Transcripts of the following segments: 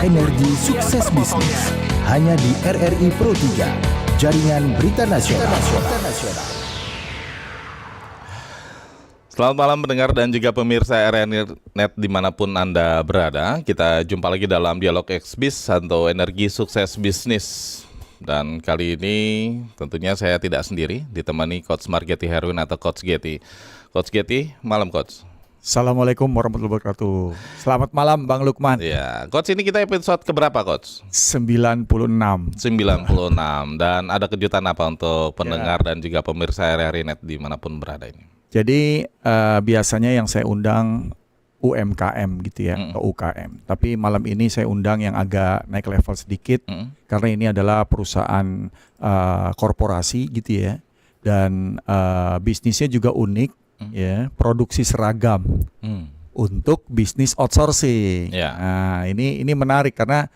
Energi Sukses Bisnis hanya di RRI Pro 3, Jaringan Berita Nasional. Selamat malam pendengar dan juga pemirsa RRI Net dimanapun Anda berada. Kita jumpa lagi dalam Dialog Xbis atau Energi Sukses Bisnis. Dan kali ini tentunya saya tidak sendiri, ditemani Coach Margetti Herwin atau Coach Getty. Coach Getty, malam Coach. Assalamualaikum warahmatullahi wabarakatuh. Selamat malam Bang Lukman. Ya, Coach, ini kita episode keberapa Coach? 96. Dan ada kejutan apa untuk pendengar dan juga pemirsa RRI Net dimanapun berada ini? Jadi biasanya yang saya undang UMKM gitu ya, atau UKM. Tapi malam ini saya undang yang agak naik level sedikit, karena ini adalah perusahaan korporasi gitu ya. Dan bisnisnya juga unik. Ya, produksi seragam untuk bisnis outsourcing. Nah, ini menarik karena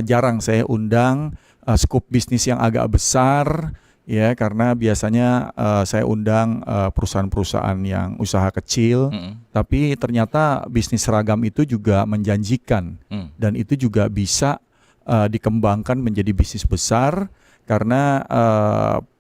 jarang saya undang skup bisnis yang agak besar, ya, karena biasanya saya undang perusahaan-perusahaan yang usaha kecil, tapi ternyata bisnis seragam itu juga menjanjikan dan itu juga bisa dikembangkan menjadi bisnis besar karena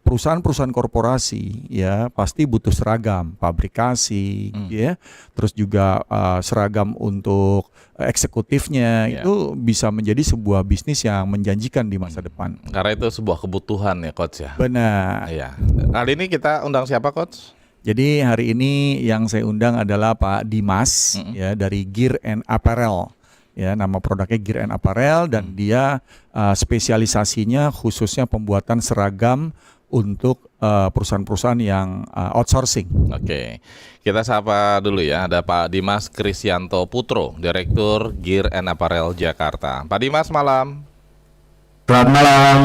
perusahaan-perusahaan korporasi ya pasti butuh seragam pabrikasi ya, terus juga seragam untuk eksekutifnya itu bisa menjadi sebuah bisnis yang menjanjikan di masa depan. Karena itu sebuah kebutuhan ya Coach ya. Benar. Ya. Kali ini kita undang siapa Coach? Jadi hari ini yang saya undang adalah Pak Dimas ya dari Gear and Apparel. Ya, nama produknya Gear and Apparel dan dia spesialisasinya khususnya pembuatan seragam untuk perusahaan-perusahaan yang outsourcing. Oke, kita sapa dulu ya. Ada Pak Dimas Krisyanto Putro, Direktur Gear and Apparel Jakarta. Pak Dimas, malam. Selamat malam,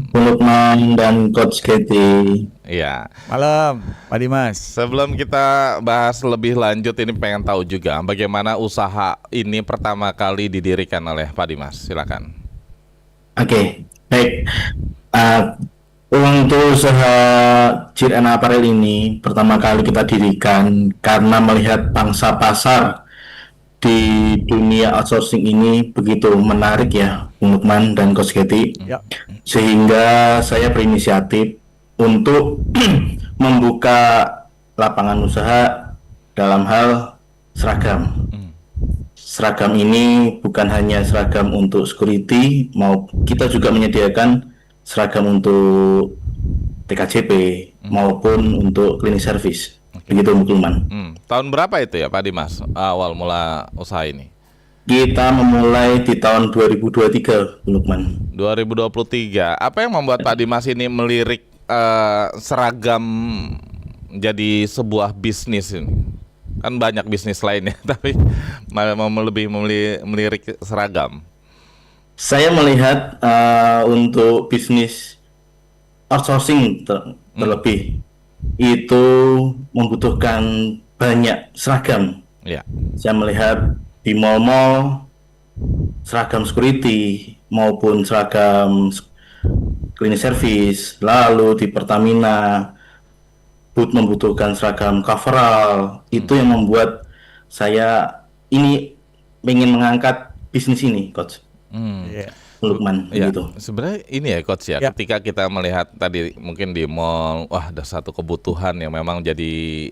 Bung Lukman dan Coach Getty. Iya. Malam, Pak Dimas. Sebelum kita bahas lebih lanjut, ini pengen tahu juga bagaimana usaha ini pertama kali didirikan oleh Pak Dimas. Silakan. Oke, baik. Untuk usaha Gear and Apparel ini pertama kali kita dirikan karena melihat pangsa pasar di dunia outsourcing ini begitu menarik ya, Bung Lukman dan Coach Getty. Ya. Sehingga saya berinisiatif untuk membuka lapangan usaha dalam hal seragam. Seragam ini bukan hanya seragam untuk security, kita juga menyediakan seragam untuk TKJP maupun untuk cleaning service. Begitu Bung Lukman. Tahun berapa itu ya Pak Dimas awal mula usaha ini? Kita memulai di tahun 2023 Bung Lukman. 2023. Apa yang membuat Pak Dimas ini melirik seragam jadi sebuah bisnis ini? Kan banyak bisnis lainnya, tapi lebih melirik seragam. Saya melihat untuk bisnis outsourcing terlebih itu membutuhkan banyak seragam. Ya. Saya melihat di mall-mall seragam security maupun seragam cleaning service, lalu di Pertamina membutuhkan seragam coverall. Itu yang membuat saya ini ingin mengangkat bisnis ini, Coach. Lukman, ya, gitu. Sebenarnya ini ya Coach ya, ketika kita melihat tadi mungkin di mall, wah ada satu kebutuhan yang memang jadi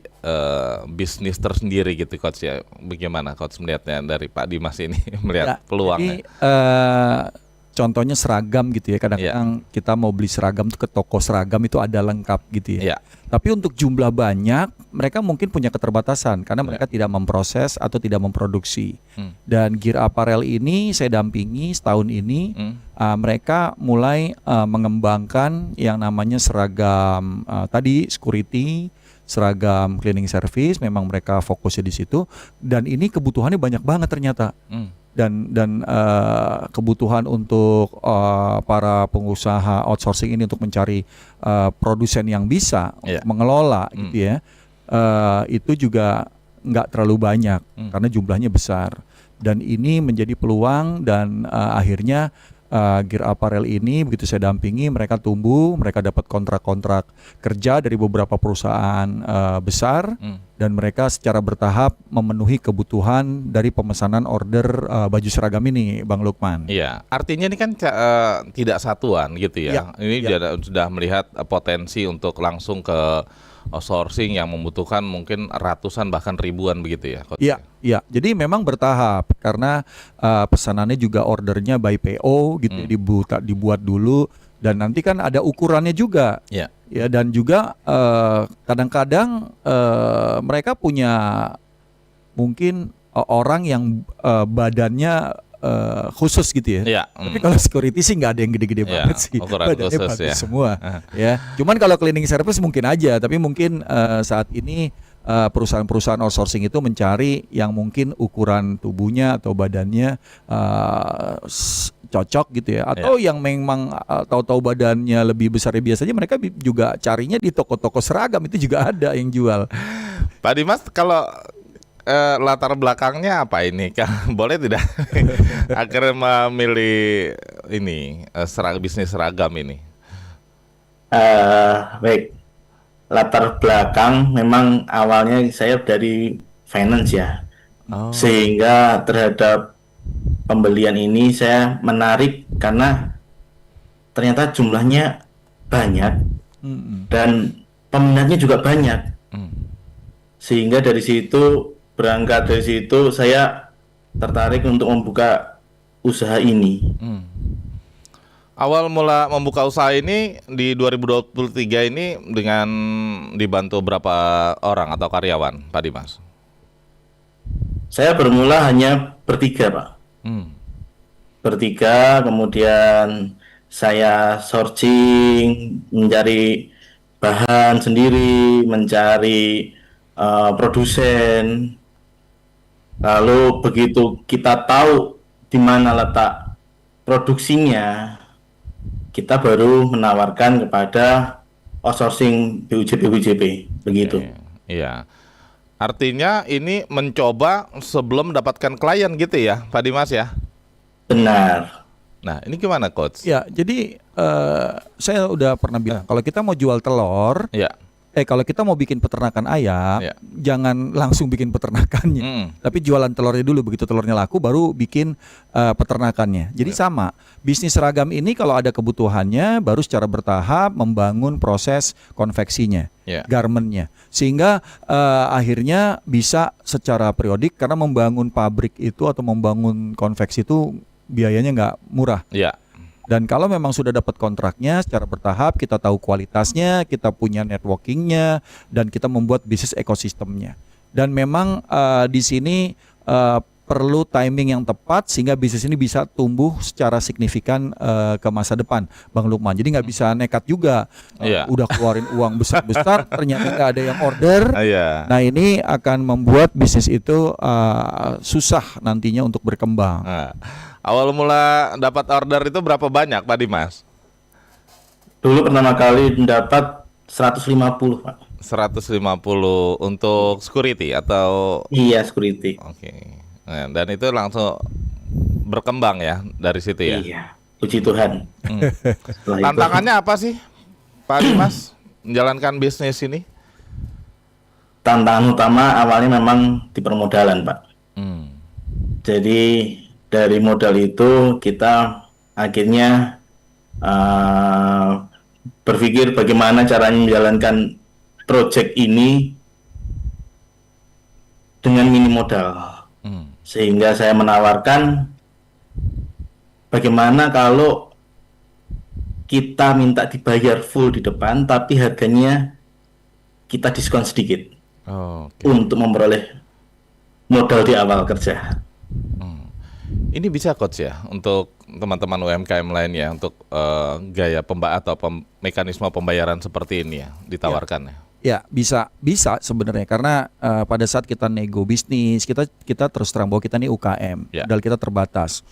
bisnis tersendiri gitu Coach ya. Bagaimana Coach melihatnya dari Pak Dimas ini melihat peluangnya? Jadi, contohnya seragam gitu ya, kadang-kadang kita mau beli seragam tuh ke toko seragam itu ada lengkap gitu ya. Tapi untuk jumlah banyak, mereka mungkin punya keterbatasan karena mereka tidak memproses atau tidak memproduksi. Dan Gear Apparel ini saya dampingi setahun ini, mereka mulai mengembangkan yang namanya seragam tadi security, seragam cleaning service, memang mereka fokusnya di situ. Dan ini kebutuhannya banyak banget ternyata. Dan kebutuhan untuk para pengusaha outsourcing ini untuk mencari produsen yang bisa mengelola gitu ya, itu juga nggak terlalu banyak karena jumlahnya besar. Dan ini menjadi peluang dan akhirnya Gear Apparel ini begitu saya dampingi, mereka tumbuh, mereka dapat kontrak-kontrak kerja dari beberapa perusahaan besar, dan mereka secara bertahap memenuhi kebutuhan dari pemesanan order baju seragam ini, Bang Lukman. Iya, artinya ini kan tidak satuan gitu ya. Ini sudah melihat potensi untuk langsung ke sourcing yang membutuhkan mungkin ratusan bahkan ribuan begitu ya, Coach? Iya. Jadi memang bertahap karena pesanannya juga ordernya by PO gitu, dibuat dulu, dan nanti kan ada ukurannya juga. Iya. Ya, dan juga kadang-kadang mereka punya mungkin orang yang badannya khusus gitu ya. Iya. Tapi kalau security sih nggak ada yang gede-gede banget sih. Ukuran Badannya khusus bagus ya. semua. Ya. Cuman kalau cleaning service mungkin aja. Tapi mungkin saat ini perusahaan-perusahaan outsourcing itu mencari yang mungkin ukuran tubuhnya atau badannya cocok gitu ya. Atau yang memang tahu-tahu badannya lebih besar, biasanya mereka juga carinya di toko-toko seragam, itu juga ada yang jual. Pak Dimas, kalau latar belakangnya apa ini? Boleh tidak akhirnya memilih ini bisnis seragam ini? Baik, latar belakang memang awalnya saya dari finance ya, sehingga terhadap pembelian ini saya menarik karena ternyata jumlahnya banyak dan peminatnya juga banyak, sehingga berangkat dari situ saya tertarik untuk membuka usaha ini. Awal mula membuka usaha ini di 2023 ini dengan dibantu berapa orang atau karyawan, Pak Dimas? Saya bermula hanya bertiga, Pak. Bertiga, kemudian saya sourcing, mencari bahan sendiri, mencari produsen. Lalu begitu kita tahu di mana letak produksinya, kita baru menawarkan kepada outsourcing BUJP begitu. Iya. Artinya ini mencoba sebelum mendapatkan klien gitu ya, Pak Dimas ya? Benar. Nah, ini gimana, Coach? Ya, jadi saya udah pernah bilang kalau kita mau jual telur, kalau kita mau bikin peternakan ayam, jangan langsung bikin peternakannya, tapi jualan telurnya dulu. Begitu telurnya laku, baru bikin peternakannya. Jadi sama, bisnis seragam ini kalau ada kebutuhannya, baru secara bertahap membangun proses konveksinya, garmentnya, sehingga akhirnya bisa secara periodik, karena membangun pabrik itu atau membangun konveksi itu biayanya nggak murah. Dan kalau memang sudah dapat kontraknya secara bertahap, kita tahu kualitasnya, kita punya networkingnya, dan kita membuat bisnis ekosistemnya. Dan memang di sini perlu timing yang tepat sehingga bisnis ini bisa tumbuh secara signifikan ke masa depan, Bang Lukman. Jadi nggak bisa nekat juga, udah keluarin uang besar-besar, ternyata nggak ada yang order. Nah, ini akan membuat bisnis itu susah nantinya untuk berkembang. Awal mula dapat order itu berapa banyak, Pak Dimas? Dulu pertama kali mendapat 150, Pak. 150 untuk security atau? Iya, security. Oke. Nah, dan itu langsung berkembang ya dari situ ya? Iya, puji Tuhan. Tantangannya apa sih, Pak Dimas, menjalankan bisnis ini? Tantangan utama awalnya memang di permodalan, Pak. Jadi dari modal itu kita akhirnya berpikir bagaimana caranya menjalankan proyek ini dengan minim modal. Sehingga saya menawarkan bagaimana kalau kita minta dibayar full di depan, tapi harganya kita diskon sedikit untuk memperoleh modal di awal kerja. Ini bisa, Coach ya, untuk teman-teman UMKM lainnya, untuk gaya mekanisme pembayaran seperti ini ya, ditawarkan ya? Ya, bisa sebenarnya, karena pada saat kita nego bisnis, kita terus terang bahwa kita ini UKM, modal kita terbatas.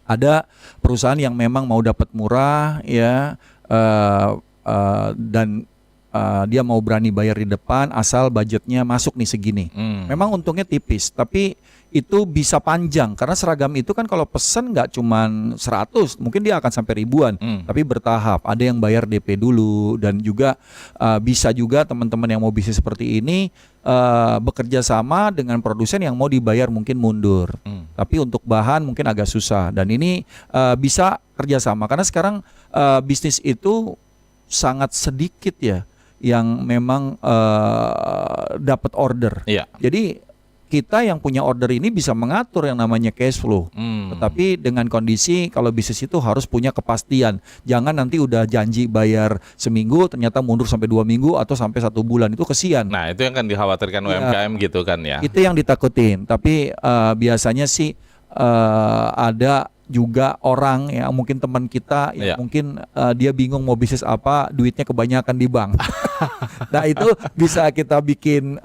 Ada perusahaan yang memang mau dapat murah ya, dan dia mau berani bayar di depan asal budgetnya masuk nih segini. Memang untungnya tipis, tapi itu bisa panjang karena seragam itu kan kalau pesen nggak cuman 100, mungkin dia akan sampai ribuan, tapi bertahap. Ada yang bayar DP dulu dan juga bisa juga teman-teman yang mau bisnis seperti ini bekerja sama dengan produsen yang mau dibayar mungkin mundur. Tapi untuk bahan mungkin agak susah dan ini bisa kerjasama karena sekarang bisnis itu sangat sedikit ya yang memang dapat order. Iya. Jadi kita yang punya order ini bisa mengatur yang namanya cash flow. Tetapi dengan kondisi kalau bisnis itu harus punya kepastian. Jangan nanti udah janji bayar seminggu ternyata mundur sampai 2 minggu atau sampai 1 bulan, itu kesian. Nah, itu yang kan dikhawatirkan UMKM gitu kan ya. Itu yang ditakutin. Tapi biasanya sih ada juga orang yang mungkin teman kita yang mungkin dia bingung mau bisnis apa, duitnya kebanyakan di bank. Nah itu bisa kita bikin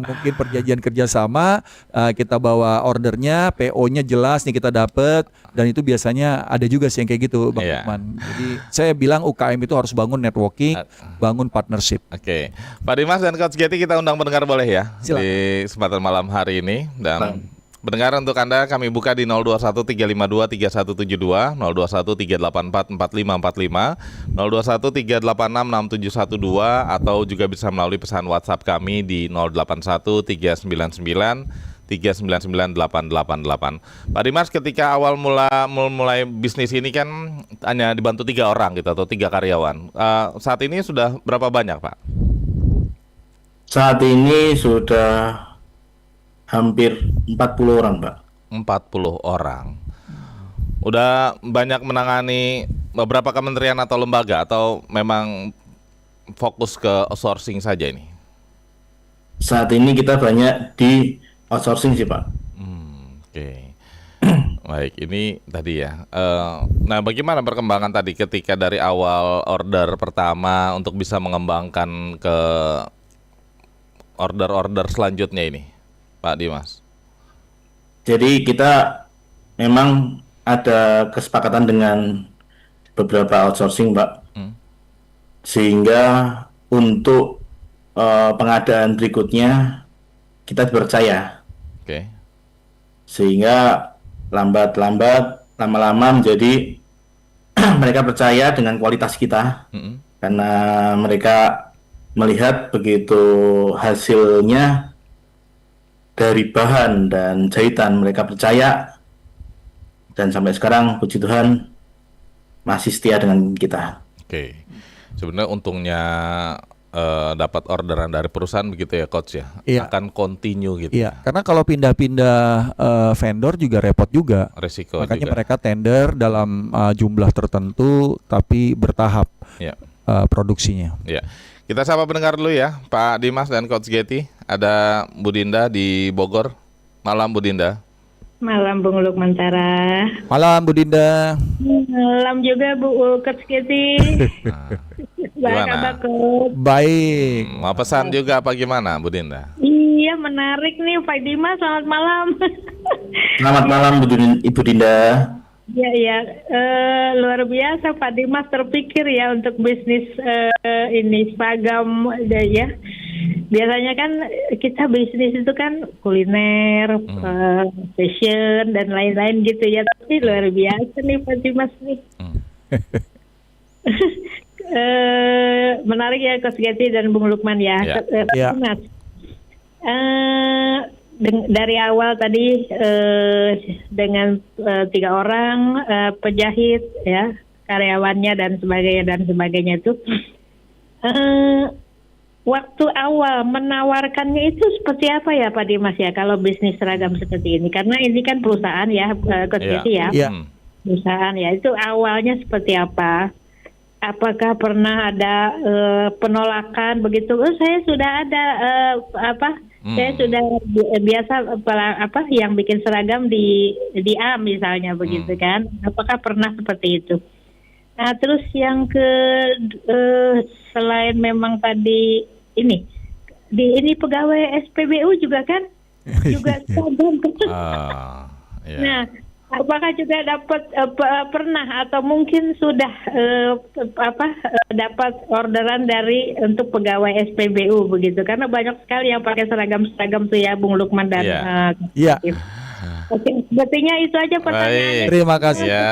mungkin perjanjian kerjasama, kita bawa ordernya, PO-nya jelas nih kita dapat, dan itu biasanya ada juga sih yang kayak gitu, Bang Lukman. Jadi saya bilang UKM itu harus bangun networking, bangun partnership. Oke, Pak Dimas dan Coach Getty kita undang pendengar boleh ya. Silakan. Di kesempatan malam hari ini dan pendengar untuk Anda kami buka di 0213523172, 0213844545, 0213866712 atau juga bisa melalui pesan WhatsApp kami di 081399399888. Pak Dimas, ketika awal mulai bisnis ini kan hanya dibantu 3 orang gitu atau 3 karyawan. Saat ini sudah berapa banyak, Pak? Saat ini sudah hampir 40 orang, Pak. 40 orang. Udah banyak menangani beberapa kementerian atau lembaga atau memang fokus ke outsourcing saja ini? Saat ini kita banyak di outsourcing sih, Pak. Oke. Baik, ini tadi ya. Nah, bagaimana perkembangan tadi ketika dari awal order pertama untuk bisa mengembangkan ke order-order selanjutnya ini, Pak Dimas? Jadi kita memang ada kesepakatan dengan beberapa outsourcing, Pak. Sehingga untuk pengadaan berikutnya kita dipercaya. Oke. Sehingga lambat-lambat, lama-lama menjadi mereka percaya dengan kualitas kita. Karena mereka melihat begitu hasilnya dari bahan dan jahitan, mereka percaya, dan sampai sekarang puji Tuhan masih setia dengan kita. Oke. Sebenarnya untungnya dapat orderan dari perusahaan begitu ya, Coach ya? Iya. Akan continue gitu. Iya, karena kalau pindah-pindah vendor juga repot juga. Resiko Makanya juga. mereka tender dalam jumlah tertentu tapi bertahap produksinya. Ya. Kita sapa pendengar dulu ya, Pak Dimas dan Coach Getty. Ada Bu Dinda di Bogor. Malam Bu Dinda. Malam Bung Lukman Tara. Malam Bu Dinda. Malam juga Bu Coach Getty. Gimana? Kabar, Coach? Baik. Mau pesan juga apa gimana Bu Dinda? Iya, menarik nih Pak Dimas, selamat malam. Selamat malam Ibu Dinda. Ya, luar biasa Pak Dimas terpikir ya untuk bisnis ini seragam ya. Biasanya kan kita bisnis itu kan kuliner, fashion dan lain-lain gitu ya. Tapi luar biasa nih Pak Dimas nih. Menarik ya Coach Getty dan Bung Lukman ya. Ya. Mas, dari awal tadi dengan 3 orang penjahit ya, karyawannya dan sebagainya itu waktu awal menawarkannya itu seperti apa ya Pak Dimas ya kalau bisnis seragam seperti ini, karena ini kan perusahaan ya Coach Getty ya. Perusahaan ya, itu awalnya seperti apa? Apakah pernah ada penolakan begitu? Saya sudah ada saya sudah biasa yang bikin seragam di A misalnya begitu kan? Apakah pernah seperti itu? Nah, terus yang selain memang tadi ini pegawai SPBU juga kan juga seragam kan? Nah, apakah juga dapat pernah atau mungkin sudah dapat orderan dari untuk pegawai SPBU begitu, karena banyak sekali yang pakai seragam tuh ya Bung Lukman dan Iya. Oke, sepertinya itu aja pertanyaannya. Baik. Terima kasih. Ya.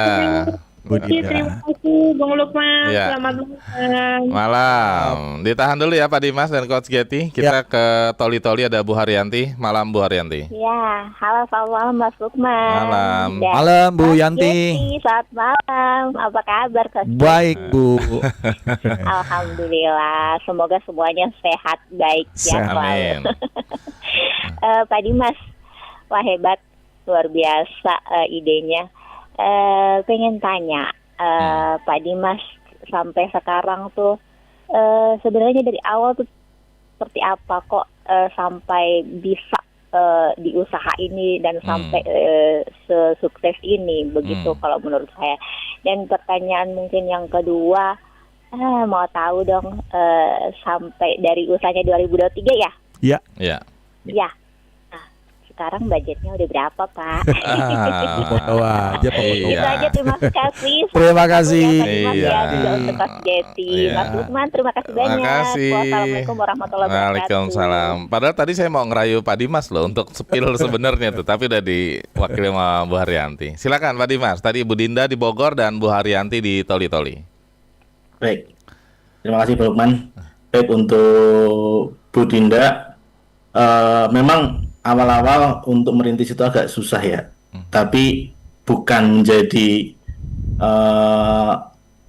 Bu Oke, Dinda. terima kasih Bung Lukman. Ya. Selamat malam. Malam. Ditahan dulu ya Pak Dimas dan Coach Getty. Kita ke Toli-Toli, ada Bu Haryanti. Malam Bu Haryanti. Ya, halo, selamat malam Mas Lukman. Malam. Dan Malam Bu Mas Yanti. Yeti, selamat malam. Apa kabar Coach? Baik Bu. Alhamdulillah, semoga semuanya sehat, baik ya. Sehat. Amin. Pak Dimas, wah hebat, luar biasa idenya. Pengen tanya, Pak Dimas, sampai sekarang tuh sebenarnya dari awal tuh seperti apa kok sampai bisa di usaha ini dan sampai sesukses ini, begitu kalau menurut saya. Dan pertanyaan mungkin yang kedua, mau tahu dong, sampai dari usahanya 2023 ya? Ya. Ya. Ya. Nah, sekarang budgetnya udah berapa, Pak? Foto aja, foto. Iya. Itu aja, terima kasih. Terima kasih. Mas Iya. ya, juga untuk Coach Getty. Iya. Mas Lukman, terima kasih Terima banyak. kasih. Wassalamualaikum warahmatullahi wabarakatuh. Waalaikumsalam. Padahal tadi saya mau ngerayu Pak Dimas loh untuk spill sebenarnya tuh, tapi udah diwakili sama Bu Haryanti. Silakan Pak Dimas. Tadi Bu Dinda di Bogor dan Bu Haryanti di Toli-Toli. Baik, terima kasih Pak Lukman. Baik, untuk Bu Dinda, memang awal-awal untuk merintis itu agak susah ya, tapi bukan menjadi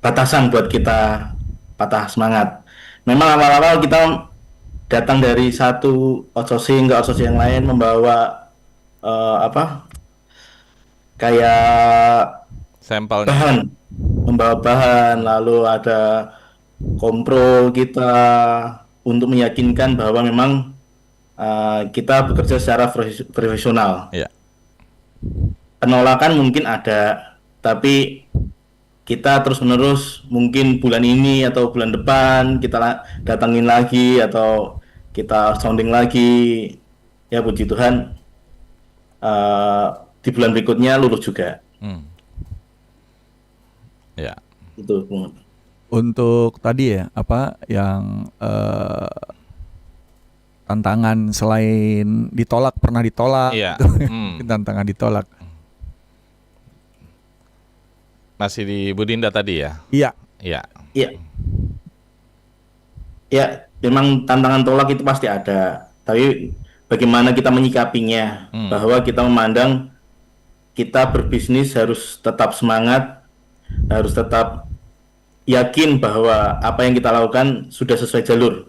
batasan buat kita patah semangat. Memang awal-awal kita datang dari satu outsourcing ke outsourcing yang lain, membawa kayak Sampelnya. membawa bahan, lalu ada kompro kita untuk meyakinkan bahwa memang kita bekerja secara profesional. Iya. Penolakan mungkin ada, tapi kita terus-menerus mungkin bulan ini atau bulan depan kita datangin lagi atau kita sounding lagi. Ya puji Tuhan, di bulan berikutnya lulus juga. Ya. Itu Bung. Untuk tadi ya, apa yang tantangan selain ditolak, pernah ditolak, Iya. tantangan ditolak. Masih di Bu Dinda tadi ya? Iya. Iya. Iya. Ya, memang tantangan tolak itu pasti ada. Tapi bagaimana kita menyikapinya, bahwa kita memandang kita berbisnis harus tetap semangat, harus tetap yakin bahwa apa yang kita lakukan sudah sesuai jalur.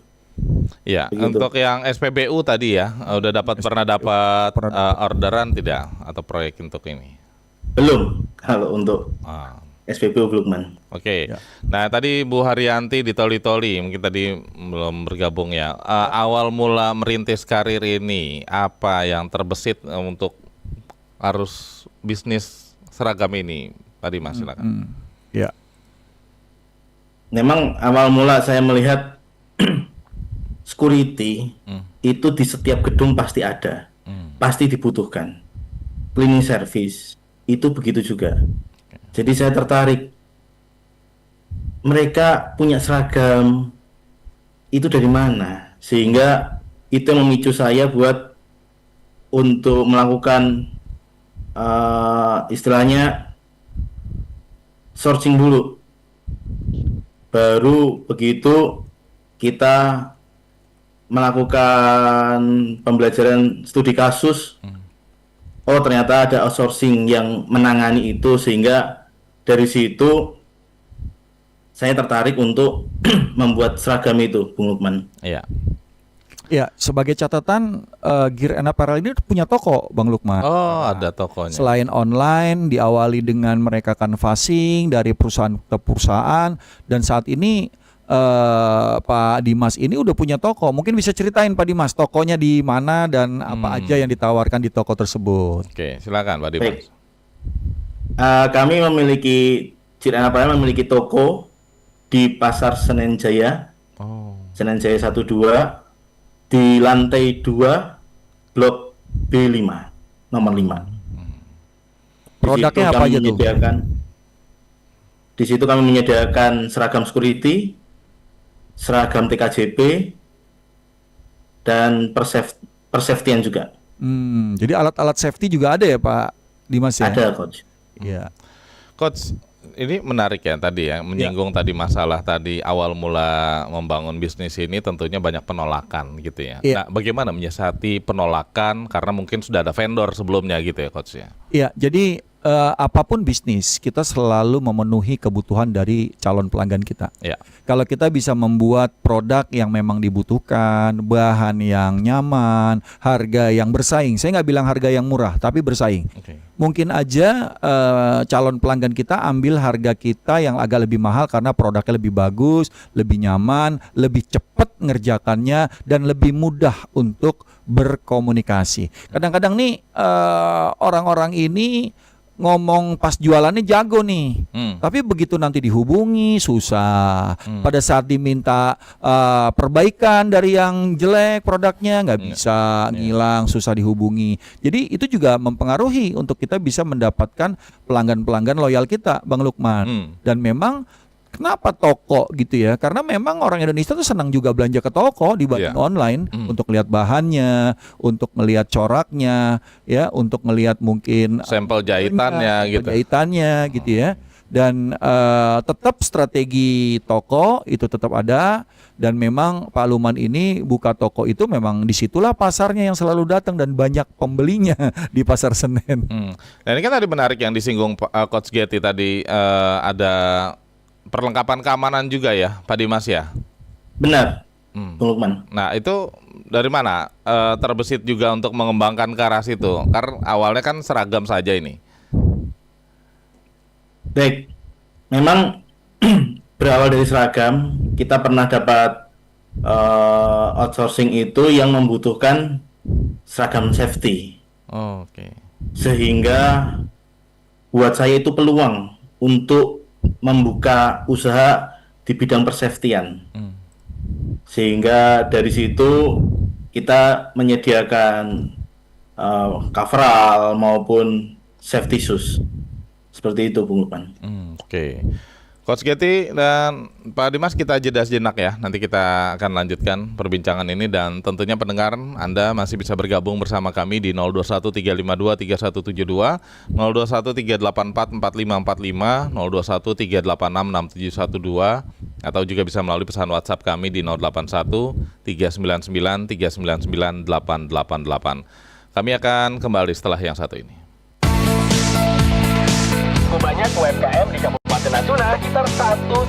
Iya, Begitu. untuk yang SPBU tadi ya, pernah dapat orderan tidak atau proyek untuk ini? Belum kalau untuk Ah. SPBU Lukman. Oke. Ya. Nah, tadi Bu Haryanti di Toli-Toli, mungkin tadi belum bergabung ya. Awal mula merintis karir ini, apa yang terbesit untuk harus bisnis seragam ini? Tadi Mas, silakan. Ya. Memang awal mula saya melihat security itu di setiap gedung pasti ada, pasti dibutuhkan. Cleaning service itu begitu juga. Jadi saya tertarik. Mereka punya seragam itu dari mana? Sehingga itu yang memicu saya buat untuk melakukan istilahnya sourcing dulu. Baru begitu kita melakukan pembelajaran studi kasus. Oh, ternyata ada outsourcing yang menangani itu, sehingga dari situ saya tertarik untuk membuat seragam itu, Bung Lukman. Iya. Ya, sebagai catatan, Gear and Apparel ini punya toko, Bang Lukman. Oh, ada tokonya. Selain online, diawali dengan mereka canvassing dari perusahaan ke perusahaan, dan saat ini Pak Dimas ini udah punya toko. Mungkin bisa ceritain Pak Dimas, tokonya di mana dan apa aja yang ditawarkan di toko tersebut. Oke, silakan Pak Dimas. Baik. Kami memiliki Gear and Apparel memiliki toko di Pasar Senen Jaya, Oh. Senen Jaya 12, di lantai 2, Blok B5, nomor 5. Produknya apa aja tuh? Di situ kami menyediakan seragam security, seragam TKJP, dan persafetian juga. Jadi alat-alat safety juga ada ya Pak Dimas ya? Ada, Coach. Iya. Coach, ini menarik ya tadi ya, menyinggung tadi masalah tadi awal mula membangun bisnis ini tentunya banyak penolakan gitu ya. Nah, bagaimana menyiasati penolakan karena mungkin sudah ada vendor sebelumnya gitu ya Coach ya? Iya, jadi apapun bisnis kita selalu memenuhi kebutuhan dari calon pelanggan kita. Ya. Kalau kita bisa membuat produk yang memang dibutuhkan, bahan yang nyaman, harga yang bersaing. Saya nggak bilang harga yang murah, tapi bersaing. Okay. Mungkin aja calon pelanggan kita ambil harga kita yang agak lebih mahal karena produknya lebih bagus, lebih nyaman, lebih cepat ngerjakannya, dan lebih mudah untuk berkomunikasi. Kadang-kadang nih orang-orang ini ngomong pas jualannya jago nih, tapi begitu nanti dihubungi susah. Pada saat diminta perbaikan dari yang jelek produknya nggak bisa, ngilang, susah dihubungi. Jadi itu juga mempengaruhi untuk kita bisa mendapatkan pelanggan-pelanggan loyal kita, Bang Lukman. Dan memang kenapa toko gitu ya? Karena memang orang Indonesia tuh senang juga belanja ke toko dibanding online untuk lihat bahannya, untuk melihat coraknya, ya, untuk melihat mungkin sampel jahitannya gitu. Jahitannya gitu ya. Dan tetap strategi toko itu tetap ada, dan memang Pak Luman ini buka toko itu memang disitulah pasarnya yang selalu datang dan banyak pembelinya di Pasar Senen. Nah ini kan tadi menarik yang disinggung Coach Getty tadi, ada perlengkapan keamanan juga ya, Pak Dimas ya? Benar, Bung Lukman. Nah itu dari mana terbesit juga untuk mengembangkan ke arah situ? Karena awalnya kan seragam saja ini. Baik, memang berawal dari seragam, kita pernah dapat outsourcing itu yang membutuhkan seragam safety. Oke. Sehingga buat saya itu peluang untuk membuka usaha di bidang persafetyan. Sehingga dari situ kita menyediakan coverall maupun safety shoes. Seperti itu, Bung Lukman. Oke. Coach Getty dan Pak Dimas, kita jeda sejenak ya. Nanti kita akan lanjutkan perbincangan ini, dan tentunya pendengar Anda masih bisa bergabung bersama kami di 0213523172, 0213844545, 0213866712, atau juga bisa melalui pesan WhatsApp kami di 081399399888. Kami akan kembali setelah yang satu ini. Banyak UMKM di Kabupaten Natuna sekitar 1-2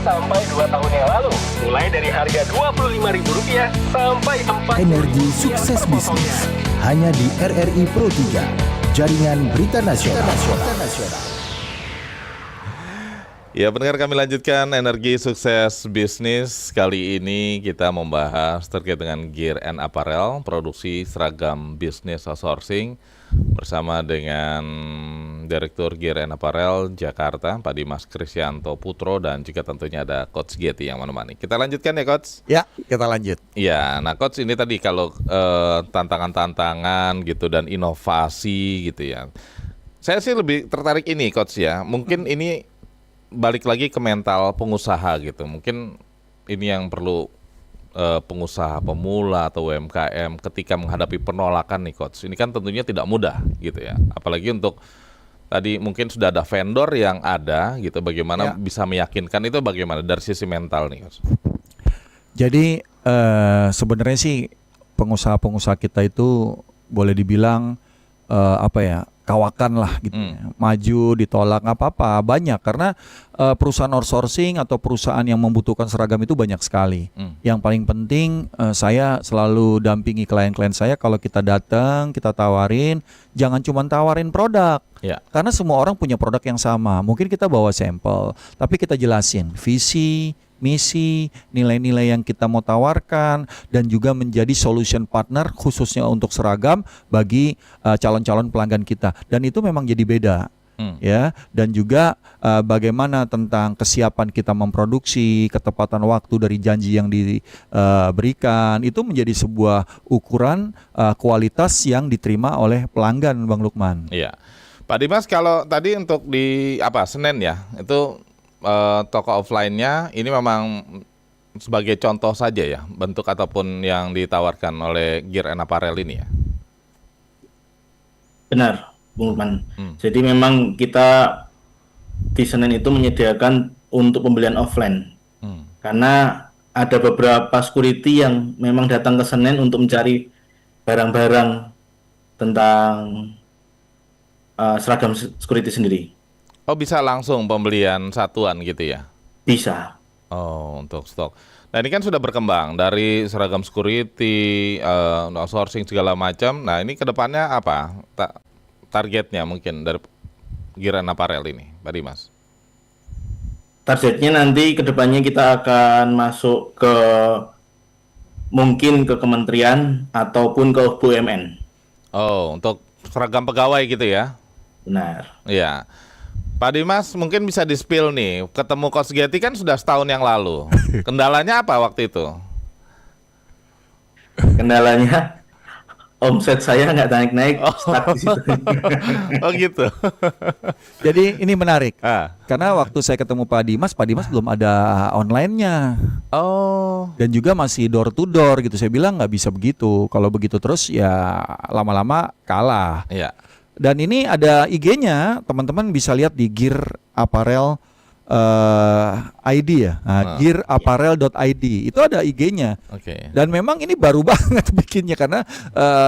tahun yang lalu. Mulai dari harga Rp25.000 sampai 4. Energi sukses bisnis hanya di RRI Pro 3, jaringan berita nasional. Ya, pendengar, kami lanjutkan Energi Sukses Bisnis. Kali ini kita membahas terkait dengan Gear and Apparel, produksi seragam bisnis outsourcing, bersama dengan Direktur Gear and Apparel Jakarta, Pak Dimas Krisyanto Putro, dan juga tentunya ada Coach Getty yang menemani. Kita lanjutkan ya, Coach? Ya, kita lanjut. Ya, nah Coach, ini tadi kalau tantangan-tantangan gitu dan inovasi gitu ya. Saya sih lebih tertarik ini, Coach ya. Mungkin ini balik lagi ke mental pengusaha gitu. Mungkin ini yang perlu pengusaha pemula atau UMKM ketika menghadapi penolakan nih, Coach. Ini kan tentunya tidak mudah gitu ya. Apalagi untuk tadi mungkin sudah ada vendor yang ada gitu. Bagaimana bisa meyakinkan, itu bagaimana dari sisi mental nih, Coach? Jadi sebenarnya sih pengusaha-pengusaha kita itu boleh dibilang kawakan lah gitu ya. Maju, ditolak, nggak apa-apa, banyak. Karena perusahaan outsourcing atau perusahaan yang membutuhkan seragam itu banyak sekali. Yang paling penting saya selalu dampingi klien-klien saya, kalau kita datang, kita tawarin, jangan cuma tawarin produk. Karena semua orang punya produk yang sama. Mungkin kita bawa sampel, tapi kita jelasin visi, misi, nilai-nilai yang kita mau tawarkan, dan juga menjadi solution partner khususnya untuk seragam bagi calon-calon pelanggan kita. Dan itu memang jadi beda. Ya, dan juga bagaimana tentang kesiapan kita memproduksi, ketepatan waktu dari janji yang diberikan, itu menjadi sebuah ukuran kualitas yang diterima oleh pelanggan, Bang Lukman. Iya. Pak Dimas, kalau tadi untuk di Senen ya, itu toko offline-nya ini memang sebagai contoh saja ya, bentuk ataupun yang ditawarkan oleh Gear and Apparel ini ya? Benar, Bung Lukman. Jadi memang kita di Senen itu menyediakan untuk pembelian offline. Karena ada beberapa security yang memang datang ke Senen untuk mencari barang-barang tentang seragam security sendiri. Oh, bisa langsung pembelian satuan gitu ya? Bisa. Oh, untuk stok. Nah, ini kan sudah berkembang dari seragam security, outsourcing segala macam. Nah, ini kedepannya apa targetnya mungkin dari Giran Apparel ini, Pak Dimas? Targetnya nanti kedepannya kita akan masuk mungkin ke kementerian ataupun ke BUMN. Oh, untuk seragam pegawai gitu ya? Benar. Iya. Pak Dimas mungkin bisa di-spill nih, ketemu Coach Getty kan sudah setahun yang lalu. Kendalanya apa waktu itu? Kendalanya omset saya nggak naik-naik, stuck di situ. Oh gitu. Jadi ini menarik. Karena waktu saya ketemu Pak Dimas belum ada online-nya. Oh. Dan juga masih door to door gitu. Saya bilang nggak bisa begitu. Kalau begitu terus ya lama-lama kalah. Iya. Dan ini ada IG-nya, teman-teman bisa lihat di Gear Apparel ID ya, gearapparel.id itu ada IG-nya. Oke. Dan memang ini baru banget bikinnya karena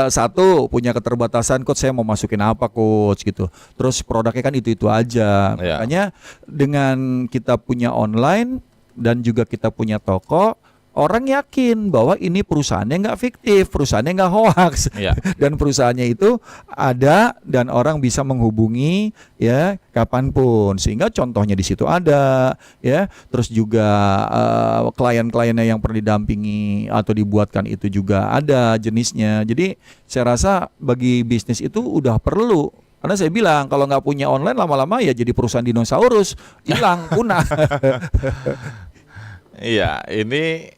satu punya keterbatasan, coach saya mau masukin apa coach gitu. Terus produknya kan itu aja. Yeah. Makanya dengan kita punya online dan juga kita punya toko, orang yakin bahwa ini perusahaannya nggak fiktif, perusahaannya nggak hoax, dan perusahaannya itu ada dan orang bisa menghubungi ya kapanpun, sehingga contohnya di situ ada ya, terus juga klien-kliennya yang perlu didampingi atau dibuatkan itu juga ada jenisnya. Jadi saya rasa bagi bisnis itu udah perlu. Karena saya bilang kalau nggak punya online lama-lama ya jadi perusahaan dinosaurus, hilang, punah. Iya, ini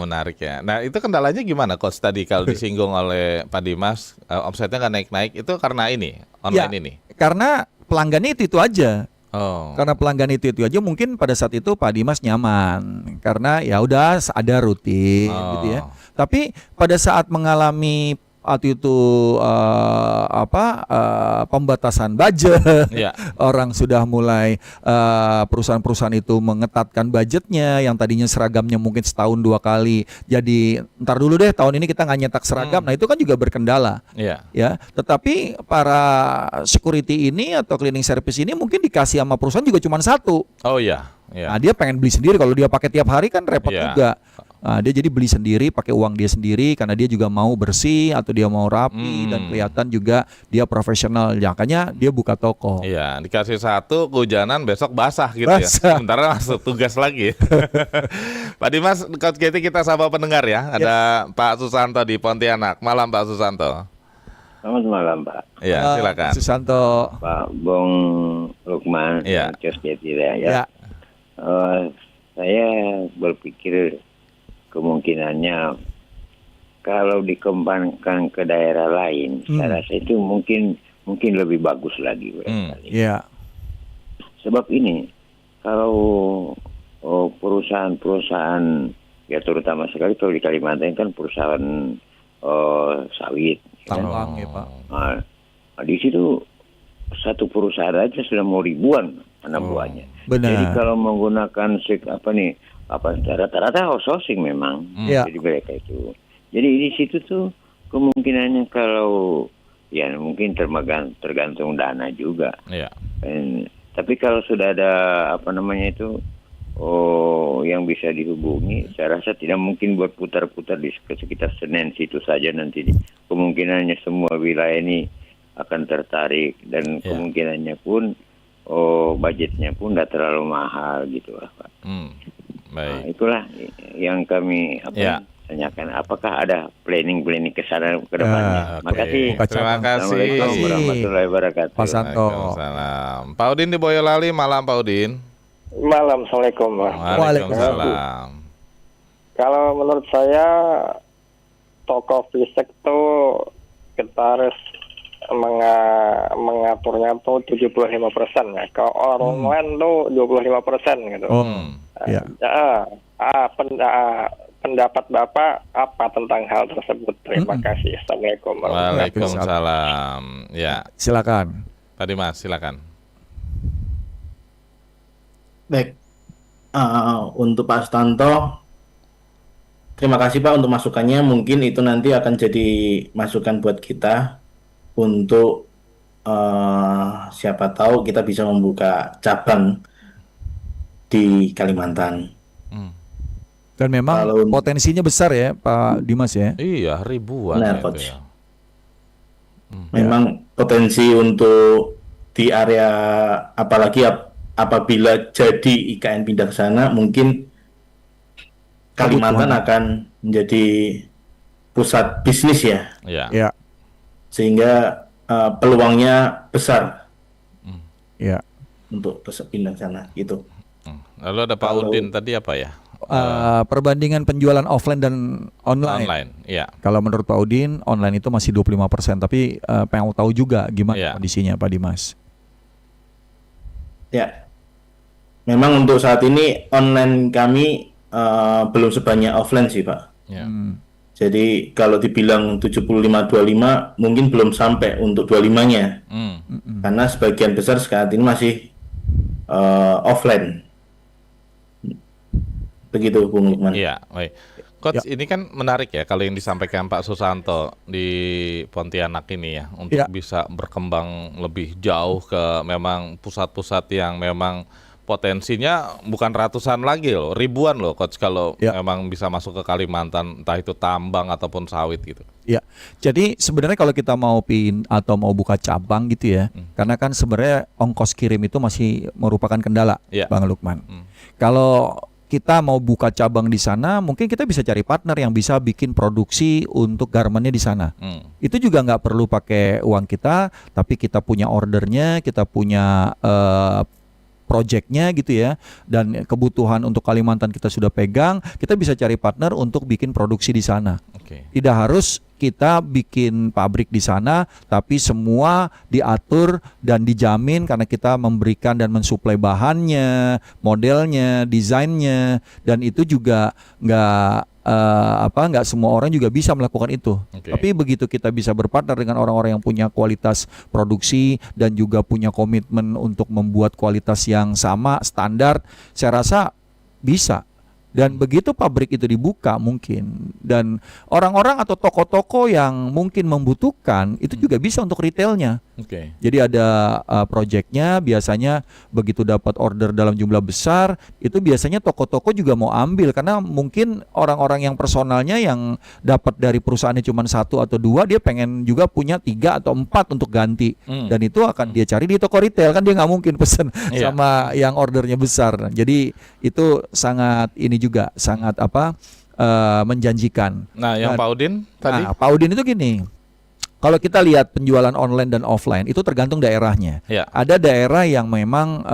menarik ya. Nah, itu kendalanya gimana, Coach? Tadi kalau disinggung oleh Pak Dimas, omsetnya nggak naik-naik, itu karena ini, online ini? Karena pelanggannya itu aja. Oh. Karena pelanggan itu aja, mungkin pada saat itu Pak Dimas nyaman. Karena ya udah ada rutin gitu ya. Tapi pada saat mengalami waktu itu pembatasan budget, orang sudah mulai perusahaan-perusahaan itu mengetatkan budgetnya, yang tadinya seragamnya mungkin setahun 2 kali, jadi ntar dulu deh tahun ini kita nggak nyetak seragam. Nah itu kan juga berkendala. Ya, tetapi para security ini atau cleaning service ini mungkin dikasih sama perusahaan juga cuma satu. Oh iya. Nah dia pengen beli sendiri, kalau dia pakai tiap hari kan repot juga. Nah, dia jadi beli sendiri, pakai uang dia sendiri, karena dia juga mau bersih atau dia mau rapi dan kelihatan juga dia profesional. Makanya dia buka toko. Iya, dikasih satu, kehujanan, besok basah gitu ya. Sementara masuk tugas lagi. Pak Dimas, Coach Getty kita sapa pendengar ya. Ada Pak Susanto di Pontianak. Malam Pak Susanto. Selamat malam Pak. Iya, silakan. Susanto. Pak Bung Lukman, Coach Getty ya. Saya berpikir kemungkinannya kalau dikembangkan ke daerah lain, saya rasa itu mungkin lebih bagus lagi. Sebab ini kalau perusahaan-perusahaan ya terutama sekali kalau di Kalimantan kan perusahaan sawit, tambang ya Pak. Nah, di situ satu perusahaan aja sudah mau ribuan anak buahnya. Benar. Jadi kalau menggunakan rata-rata outsourcing memang. Jadi mereka itu. Jadi di situ tuh kemungkinannya kalau ya mungkin tergantung dana juga. Tapi kalau sudah ada yang bisa dihubungi, saya rasa tidak mungkin buat putar-putar di sekitar Senen situ saja nanti. Kemungkinannya semua wilayah ini akan tertarik dan kemungkinannya pun budgetnya pun tidak terlalu mahal gitu lah Pak. Nah, itulah yang kami tanyakan, apakah ada planning ke sana ke depannya. Makasih. Terima kasih. Assalamualaikum warahmatullahi wabarakatuh. Pak Santo. Waalaikumsalam. Pak Udin di Boyolali, malam Pak Udin. Malam, Assalamualaikum. Waalaikumsalam. Kalau menurut saya toko fisik tuh kita harus mengaturnya tuh 75% ya. Kalau online tuh 25% gitu. pendapat Bapak apa tentang hal tersebut? Terima kasih. Assalamualaikum warahmatullahi wabarakatuh. Waalaikumsalam. Ya, Silakan. Pak Dimas, silakan. Baik, untuk Pak Sutanto, terima kasih Pak untuk masukannya. Mungkin itu nanti akan jadi masukan buat kita untuk siapa tahu kita bisa membuka cabang di Kalimantan. Dan memang potensinya besar ya Pak Dimas ya. Iya, ribuan. Benar, ya Coach. itu ya. Memang potensi untuk di area, apalagi apabila jadi IKN pindah ke sana, mungkin Kalimantan akan menjadi pusat bisnis ya. Iya. Sehingga peluangnya besar Ya. untuk pindah ke sana gitu. Lalu ada Pak Udin tadi apa ya? Perbandingan penjualan offline dan online. Online, iya. Kalau menurut Pak Udin, online itu masih 25%, tapi pengen tahu juga gimana Iya. kondisinya Pak Dimas. Ya, memang untuk saat ini online kami belum sebanyak offline sih Pak. Ya. Jadi kalau dibilang 75-25 mungkin belum sampai untuk 25-nya. Karena sebagian besar saat ini masih offline. Begitu Bung Lukman. Iya, baik. Coach, ini kan menarik ya kalau yang disampaikan Pak Susanto di Pontianak ini ya, untuk bisa berkembang lebih jauh ke memang pusat-pusat yang memang potensinya bukan ratusan lagi loh, ribuan loh Coach kalau memang bisa masuk ke Kalimantan, entah itu tambang ataupun sawit gitu. Ya, jadi sebenarnya kalau kita mau atau mau buka cabang gitu ya, karena kan sebenarnya ongkos kirim itu masih merupakan kendala, Bang Lukman. Kalau kita mau buka cabang di sana, mungkin kita bisa cari partner yang bisa bikin produksi untuk garmennya di sana. Itu juga nggak perlu pakai uang kita, tapi kita punya ordernya, kita punya projectnya gitu ya, dan kebutuhan untuk Kalimantan kita sudah pegang, kita bisa cari partner untuk bikin produksi di sana. Tidak harus kita bikin pabrik di sana, tapi semua diatur dan dijamin karena kita memberikan dan mensuplai bahannya, modelnya, desainnya, dan itu juga nggak semua orang juga bisa melakukan itu. Tapi begitu kita bisa berpartner dengan orang-orang yang punya kualitas produksi dan juga punya komitmen untuk membuat kualitas yang sama, standar, saya rasa bisa. Dan begitu pabrik itu dibuka mungkin, dan orang-orang atau toko-toko yang mungkin membutuhkan itu juga bisa untuk retailnya. Jadi ada projectnya, biasanya begitu dapat order dalam jumlah besar, itu biasanya toko-toko juga mau ambil karena mungkin orang-orang yang personalnya yang dapat dari perusahaannya cuma 1 atau 2, dia pengen juga punya 3 atau 4 untuk ganti, dan itu akan dia cari di toko retail, kan dia nggak mungkin pesen sama yang ordernya besar. Jadi itu sangat juga sangat menjanjikan. Nah, yang Pak Udin tadi? Pak Udin itu gini. Kalau kita lihat penjualan online dan offline itu tergantung daerahnya. Ada daerah yang memang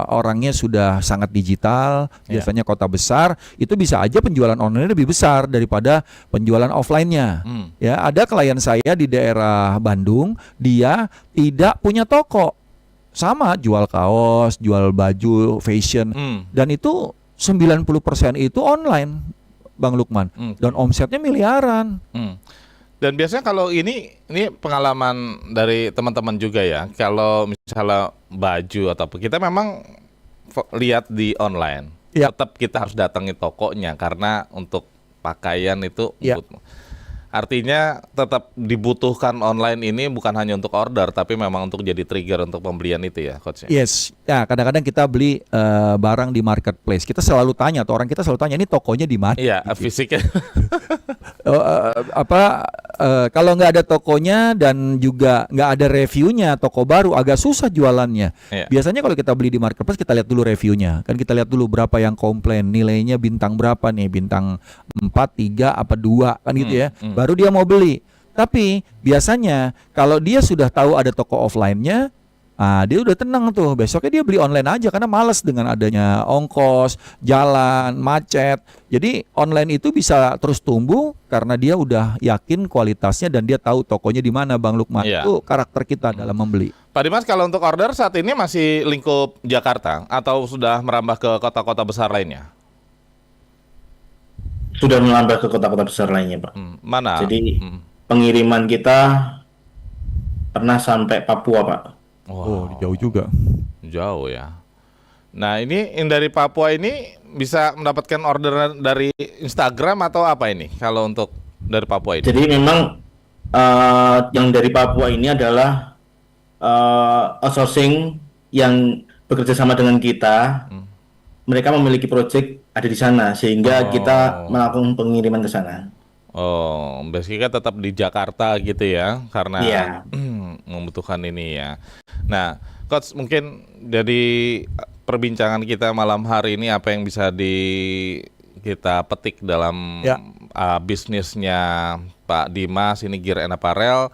orangnya sudah sangat digital, biasanya kota besar, itu bisa aja penjualan online lebih besar daripada penjualan offline-nya. Ya, ada klien saya di daerah Bandung, dia tidak punya toko. Sama jual kaos, jual baju, fashion, dan itu 90% itu online, Bang Lukman, dan omsetnya miliaran. Dan biasanya kalau ini pengalaman dari teman-teman juga ya, kalau misalnya baju atau apa, kita memang lihat di online, tetap kita harus datangi tokonya karena untuk pakaian itu artinya tetap dibutuhkan online ini bukan hanya untuk order, tapi memang untuk jadi trigger untuk pembelian itu ya, Coach? Yes, ya kadang-kadang kita beli barang di marketplace, kita selalu tanya, atau orang kita selalu tanya, ini tokonya di mana? Iya, gitu. fisiknya. Kalau nggak ada tokonya dan juga nggak ada reviewnya, toko baru agak susah jualannya. Biasanya kalau kita beli di marketplace, kita lihat dulu reviewnya, kan kita lihat dulu berapa yang komplain, nilainya bintang berapa nih, bintang 4, 3, apa 2, kan gitu ya. Baru dia mau beli. Tapi biasanya kalau dia sudah tahu ada toko offline-nya, dia udah tenang tuh, besoknya dia beli online aja karena malas dengan adanya ongkos, jalan, macet. Jadi online itu bisa terus tumbuh karena dia udah yakin kualitasnya dan dia tahu tokonya di mana, Bang Lukman. Itu karakter kita dalam membeli. Pak Dimas, kalau untuk order saat ini masih lingkup Jakarta atau sudah merambah ke kota-kota besar lainnya? sudah menambah ke kota-kota besar lainnya, Pak. Mana? Jadi pengiriman kita pernah sampai Papua, Pak. Oh, jauh juga. Jauh ya. Nah, ini yang dari Papua ini bisa mendapatkan orderan dari Instagram atau apa ini kalau untuk dari Papua ini? Jadi memang yang dari Papua ini adalah outsourcing yang bekerja sama dengan kita. Mereka memiliki proyek ada di sana sehingga kita melakukan pengiriman ke sana. Oh, basically tetap di Jakarta gitu ya, karena membutuhkan ini ya. Nah, Coach, mungkin dari perbincangan kita malam hari ini apa yang bisa kita petik dalam bisnisnya Pak Dimas ini Gear and Apparel.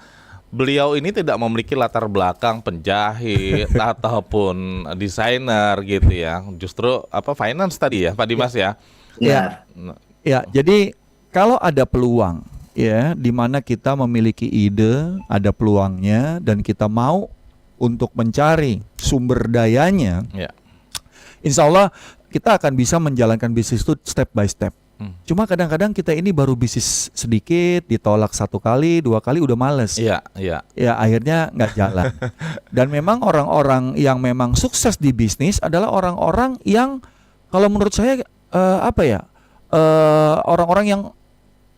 Beliau ini tidak memiliki latar belakang penjahit ataupun desainer gitu ya. Justru finance tadi ya Pak Dimas ya. Ya, jadi kalau ada peluang ya di mana kita memiliki ide, ada peluangnya dan kita mau untuk mencari sumber dayanya. Insya Allah kita akan bisa menjalankan bisnis itu step by step. Cuma kadang-kadang kita ini baru bisnis sedikit, ditolak 1 kali, 2 kali udah males. Ya akhirnya nggak jalan. Dan memang orang-orang yang memang sukses di bisnis adalah orang-orang yang kalau menurut saya orang-orang yang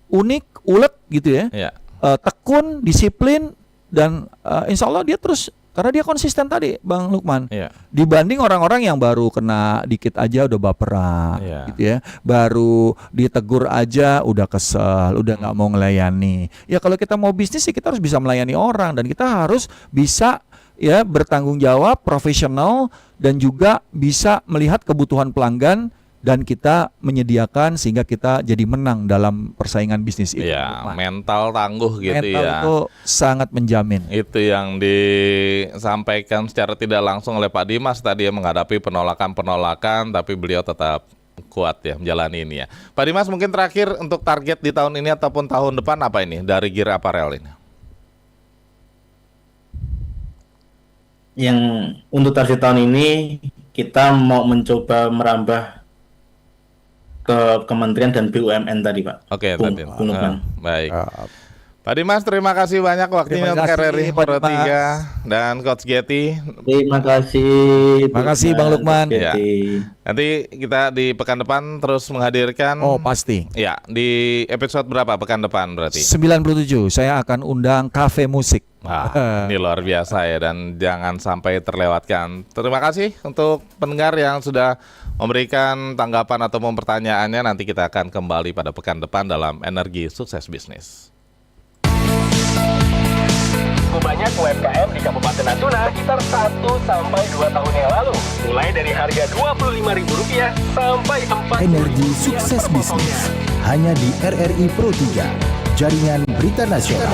unik, ulet gitu ya. Tekun, disiplin dan insya Allah dia terus. Karena dia konsisten tadi, Bang Lukman. Dibanding orang-orang yang baru kena dikit aja udah baperan, gitu ya. Baru ditegur aja udah kesel, udah nggak mau ngelayani. Ya kalau kita mau bisnis sih kita harus bisa melayani orang dan kita harus bisa ya bertanggung jawab, profesional dan juga bisa melihat kebutuhan pelanggan dan kita menyediakan sehingga kita jadi menang dalam persaingan bisnis itu. Mental tangguh gitu. Mental itu sangat menjamin. Itu yang disampaikan secara tidak langsung oleh Pak Dimas tadi ya, menghadapi penolakan-penolakan tapi beliau tetap kuat ya menjalani ini ya. Pak Dimas, mungkin terakhir untuk target di tahun ini ataupun tahun depan apa ini dari Gear Apparel ini? Yang untuk target tahun ini kita mau mencoba merambah ke Kementerian dan BUMN tadi, Pak. Oke, tadi. Baik. Pak Dimas, terima kasih banyak waktunya untuk RRI Pro 3 dan Coach Getty. Terima kasih. Terima kasih Bang Lukman. Nanti kita di pekan depan terus menghadirkan. Oh, pasti. Ya, di episode berapa pekan depan berarti? 97. Saya akan undang kafe musik. Ini luar biasa ya dan jangan sampai terlewatkan. Terima kasih untuk pendengar yang sudah memberikan tanggapan atau pertanyaannya. Nanti kita akan kembali pada pekan depan dalam Energi Sukses Bisnis. Banyak UMKM di Kabupaten Natuna sekitar 1-2 tahun yang lalu. Mulai dari harga Rp25.000 sampai Rp40.000. Energi Sukses Bisnis hanya di RRI Pro 3, jaringan berita nasional.